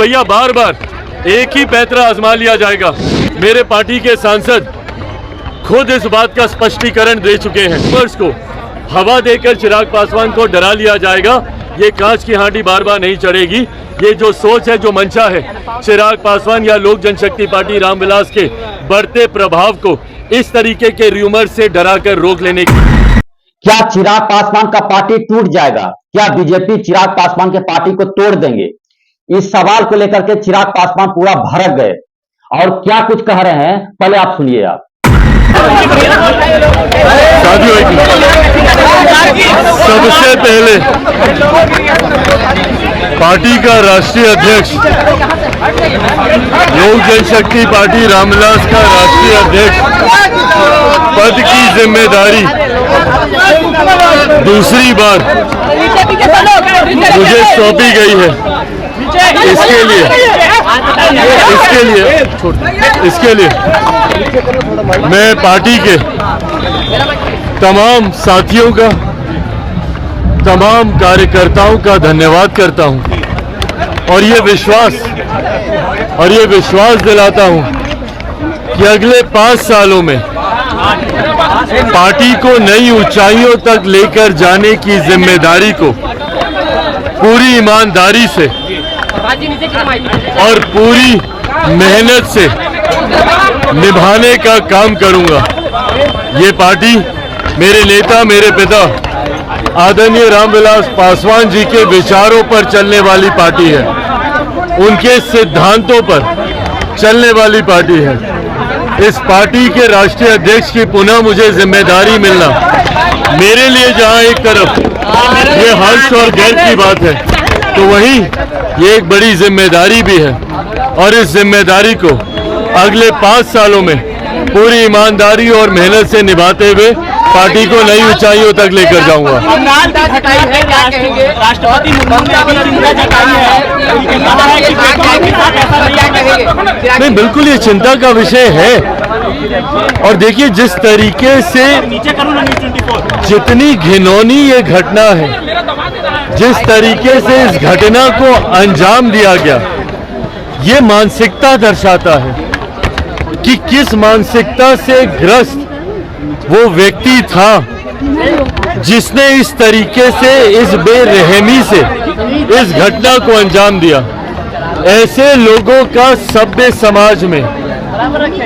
भैया बार बार एक ही पैंतरा आजमा लिया जाएगा। मेरे पार्टी के सांसद खुद इस बात का स्पष्टीकरण दे चुके हैं। वर्ष को हवा देकर चिराग पासवान को डरा लिया जाएगा। ये कांच की हांडी बार बार नहीं चढ़ेगी। ये जो सोच है, जो मंशा है चिराग पासवान या लोक जनशक्ति पार्टी रामविलास के बढ़ते प्रभाव को इस तरीके के र्यूमर से डराकर रोक लेने की। क्या चिराग पासवान का पार्टी टूट जाएगा? क्या बीजेपी चिराग पासवान के पार्टी को तोड़ देंगे? इस सवाल को लेकर के चिराग पासवान पूरा भड़क गए और क्या कुछ कह रहे हैं, पहले आप सुनिए। आप सबसे पहले पार्टी का राष्ट्रीय अध्यक्ष, लोक जनशक्ति पार्टी रामविलास का राष्ट्रीय अध्यक्ष पद की जिम्मेदारी दूसरी बार मुझे सौंपी गई है। इसके लिए मैं पार्टी के तमाम साथियों का, तमाम कार्यकर्ताओं का धन्यवाद करता हूं और ये विश्वास दिलाता हूं कि अगले 5 सालों में पार्टी को नई ऊंचाइयों तक लेकर जाने की जिम्मेदारी को पूरी ईमानदारी से और पूरी मेहनत से निभाने का काम करूंगा। ये पार्टी मेरे नेता, मेरे पिता आदरणीय रामविलास पासवान जी के विचारों पर चलने वाली पार्टी है, उनके सिद्धांतों पर चलने वाली पार्टी है। इस पार्टी के राष्ट्रीय अध्यक्ष की पुनः मुझे जिम्मेदारी मिलना मेरे लिए जहां एक तरफ ये हर्ष और गर्व की बात है, तो वहीं ये एक बड़ी जिम्मेदारी भी है और इस जिम्मेदारी को अगले 5 सालों में पूरी ईमानदारी और मेहनत से निभाते हुए पार्टी को नई ऊंचाइयों तक लेकर जाऊंगा। नहीं, बिल्कुल ये चिंता का विषय है। और देखिए, जिस तरीके से जितनी घिनौनी ये घटना है, जिस तरीके से इस घटना को अंजाम दिया गया, ये मानसिकता दर्शाता है कि किस मानसिकता से ग्रस्त वो व्यक्ति था जिसने इस तरीके से, इस बेरहमी से इस घटना को अंजाम दिया। ऐसे लोगों का सभ्य समाज में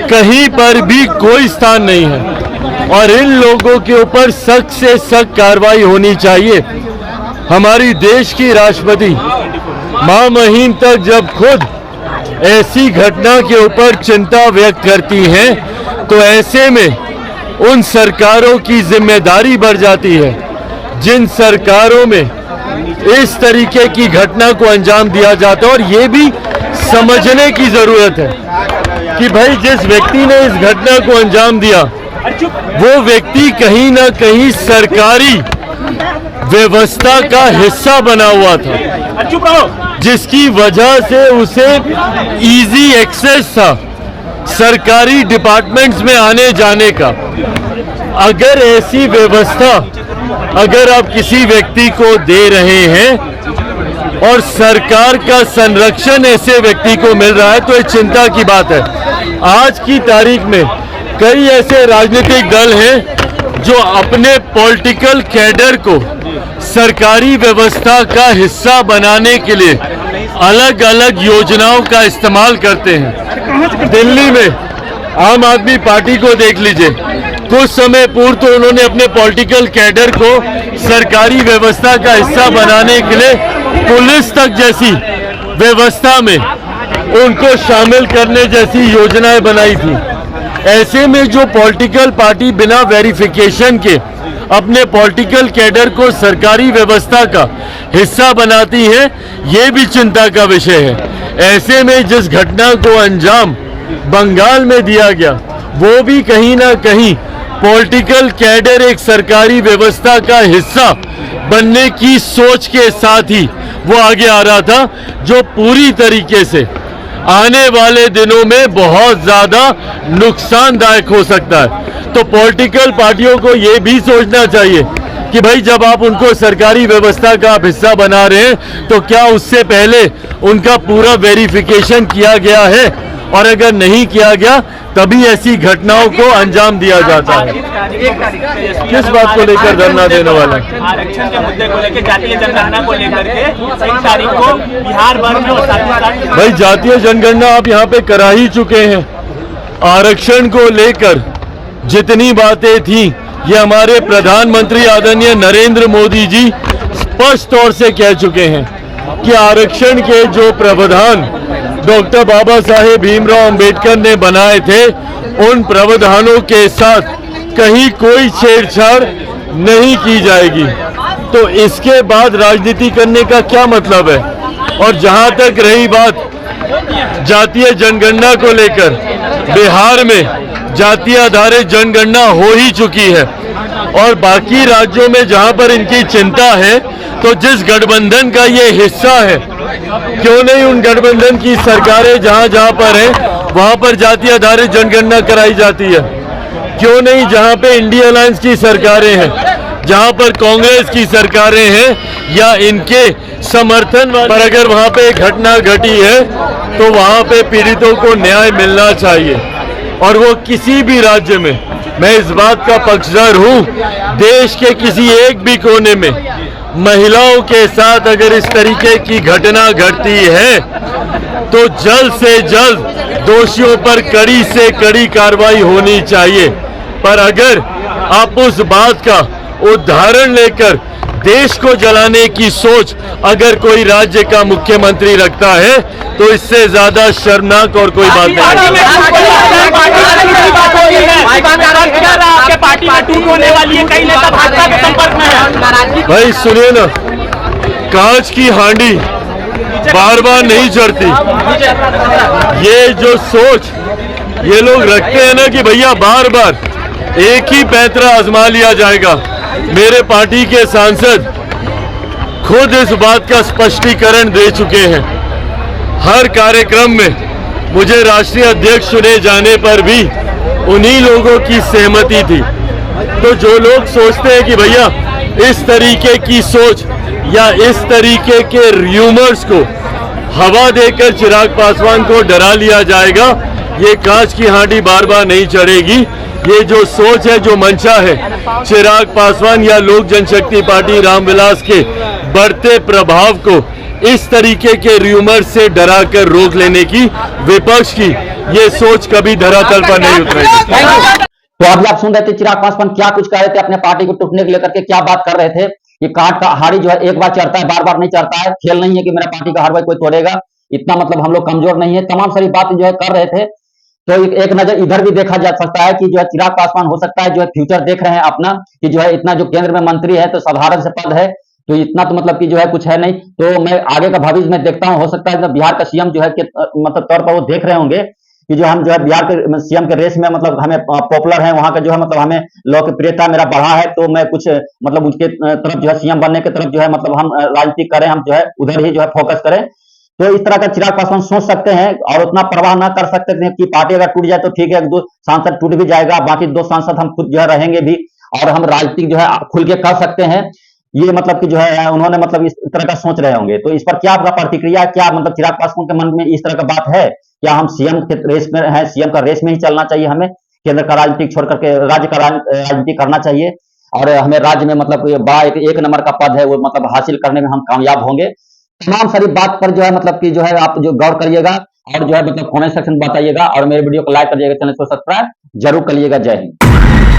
कहीं पर भी कोई स्थान नहीं है और इन लोगों के ऊपर सख्त से सख्त कार्रवाई होनी चाहिए। हमारी देश की राष्ट्रपति मां महीम तक जब खुद ऐसी घटना के ऊपर चिंता व्यक्त करती हैं, तो ऐसे में उन सरकारों की जिम्मेदारी बढ़ जाती है जिन सरकारों में इस तरीके की घटना को अंजाम दिया जाता है। और ये भी समझने की जरूरत है कि भाई, जिस व्यक्ति ने इस घटना को अंजाम दिया वो व्यक्ति कहीं ना कहीं सरकारी व्यवस्था का हिस्सा बना हुआ था, जिसकी वजह से उसे इजी एक्सेस था सरकारी डिपार्टमेंट्स में आने जाने का। अगर ऐसी व्यवस्था अगर आप किसी व्यक्ति को दे रहे हैं और सरकार का संरक्षण ऐसे व्यक्ति को मिल रहा है, तो ये चिंता की बात है। आज की तारीख में कई ऐसे राजनीतिक दल हैं जो अपने पॉलिटिकल कैडर को सरकारी व्यवस्था का हिस्सा बनाने के लिए अलग अलग योजनाओं का इस्तेमाल करते हैं। दिल्ली में आम आदमी पार्टी को देख लीजिए, कुछ समय पूर्व तो उन्होंने अपने पॉलिटिकल कैडर को सरकारी व्यवस्था का हिस्सा बनाने के लिए पुलिस तक जैसी व्यवस्था में उनको शामिल करने जैसी योजनाएं बनाई थी। ऐसे में जो पॉलिटिकल पार्टी बिना वेरिफिकेशन के अपने पॉलिटिकल कैडर को सरकारी व्यवस्था का हिस्सा बनाती है, ये भी चिंता का विषय है। ऐसे में जिस घटना को अंजाम बंगाल में दिया गया, वो भी कहीं ना कहीं पॉलिटिकल कैडर एक सरकारी व्यवस्था का हिस्सा बनने की सोच के साथ ही वो आगे आ रहा था, जो पूरी तरीके से आने वाले दिनों में बहुत ज्यादा नुकसानदायक हो सकता है। तो पॉलिटिकल पार्टियों को ये भी सोचना चाहिए कि भाई जब आप उनको सरकारी व्यवस्था का आप हिस्सा बना रहे हैं तो क्या उससे पहले उनका पूरा वेरिफिकेशन किया गया है, और अगर नहीं किया गया तभी ऐसी घटनाओं को अंजाम दिया जाता है। किस बात को लेकर धरना देने वाला है? आरक्षण के मुद्दे को लेकर, जातीय जनगणना को लेकर के 1 तारीख को बिहार भर में और साथ भाई जातीय जनगणना आप यहाँ पे करा ही चुके हैं। आरक्षण को लेकर जितनी बातें थी ये हमारे प्रधानमंत्री आदरणीय नरेंद्र मोदी जी स्पष्ट तौर से कह चुके हैं कि आरक्षण के जो प्रावधान डॉक्टर बाबा साहेब भीमराव अंबेडकर ने बनाए थे उन प्रावधानों के साथ कहीं कोई छेड़छाड़ नहीं की जाएगी। तो इसके बाद राजनीति करने का क्या मतलब है? और जहां तक रही बात जातीय जनगणना को लेकर, बिहार में जातीय आधारित जनगणना हो ही चुकी है और बाकी राज्यों में जहां पर इनकी चिंता है, तो जिस गठबंधन का ये हिस्सा है, क्यों नहीं उन गठबंधन की सरकारें जहां जहां पर हैं वहां पर जातीय आधारित जनगणना कराई जाती है? क्यों नहीं जहां पे इंडिया अलायंस की सरकारें हैं, जहां पर कांग्रेस की सरकारें हैं या इनके समर्थन पर अगर वहां पे एक घटना घटी है तो वहां पे पीड़ितों को न्याय मिलना चाहिए। और वो किसी भी राज्य में, मैं इस बात का पक्षधर हूं, देश के किसी एक भी कोने में महिलाओं के साथ अगर इस तरीके की घटना घटती है तो जल्द से जल्द दोषियों पर कड़ी से कड़ी कार्रवाई होनी चाहिए। पर अगर आप उस बात का उदाहरण लेकर देश को जलाने की सोच अगर कोई राज्य का मुख्यमंत्री रखता है तो इससे ज्यादा शर्मनाक और कोई बात नहीं। पार्टी में टूट होने वाली है, कई नेता भाजपा के संपर्क में है। भाई सुनिए ना, कांच की हांडी बार बार नहीं चढ़ती। ये जो सोच ये लोग रखते हैं ना कि भैया बार बार एक ही पैंतरा आजमा लिया जाएगा, मेरे पार्टी के सांसद खुद इस बात का स्पष्टीकरण दे चुके हैं। हर कार्यक्रम में मुझे राष्ट्रीय अध्यक्ष चुने जाने पर भी उन्हीं लोगों की सहमति थी। तो जो लोग सोचते हैं कि भैया इस तरीके की सोच या इस तरीके के र्यूमर्स को हवा देकर चिराग पासवान को डरा लिया जाएगा, ये कांच की हांडी बार बार नहीं चढ़ेगी। ये जो सोच है, जो मंशा है चिराग पासवान या लोक जनशक्ति पार्टी रामविलास के बढ़ते प्रभाव को इस तरीके के र्यूमर से डराकर रोक लेने की, विपक्ष की ये सोच कभी धरातल पर नहीं उतरेगी। तो अभी आप सुन रहे थे चिराग पासवान क्या कुछ कह रहे थे अपने पार्टी को टूटने को लेकर के, क्या बात कर रहे थे। ये कांट का हाड़ी जो है एक बार चढ़ता है, बार बार नहीं चढ़ता है। खेल नहीं है कि मेरा पार्टी का हर बार कोई तोड़ेगा, इतना मतलब हम लोग कमजोर नहीं है। तमाम सारी बात जो है कर रहे थे। तो एक नजर इधर भी देखा जा सकता है कि जो है चिराग पासवान हो सकता है जो है फ्यूचर देख रहे हैं अपना, कि जो है इतना जो केंद्र में मंत्री है तो साधारण से पद है, तो इतना तो मतलब कि जो है कुछ है नहीं। तो मैं आगे का भविष्य में देखता हूं, हो सकता है बिहार का सीएम जो है मतलब तौर पर वो देख रहे होंगे कि जो हम जो है बिहार के सीएम के रेस में मतलब हमें पॉपुलर है, वहां का जो है मतलब हमें लोकप्रियता मेरा बढ़ा है, तो मैं कुछ मतलब उसके तरफ जो है सीएम बनने की तरफ जो है मतलब हम राजनीति करें, हम जो है उधर ही जो है फोकस करें। तो इस तरह का चिराग पासवान सोच सकते हैं और उतना परवाह ना कर सकते हैं कि पार्टी अगर टूट जाए तो ठीक है, 2 सांसद टूट भी जाएगा, बाकी 2 सांसद हम खुद जो है रहेंगे भी और हम राजनीतिक जो है खुल के कर सकते हैं। ये मतलब कि जो है उन्होंने मतलब इस तरह का सोच रहे होंगे। तो इस पर क्या आपका प्रतिक्रिया, क्या मतलब चिराग पासवान के मन में इस तरह का बात है? क्या हम सीएम के रेस में है, सीएम का रेस में ही चलना चाहिए, हमें केंद्र का राजनीतिक छोड़ करके राज्य का राजनीति करना चाहिए और हमें राज्य में मतलब बड़ा एक नंबर का पद है वो मतलब हासिल करने में हम कामयाब होंगे? तमाम सारी बात पर जो है मतलब कि जो है आप जो गौर करिएगा और जो है मतलब कमेंट सेक्शन में बताइएगा और मेरे वीडियो को लाइक करिएगा, चैनल को सब्सक्राइब जरूर करिएगा। जय हिंद।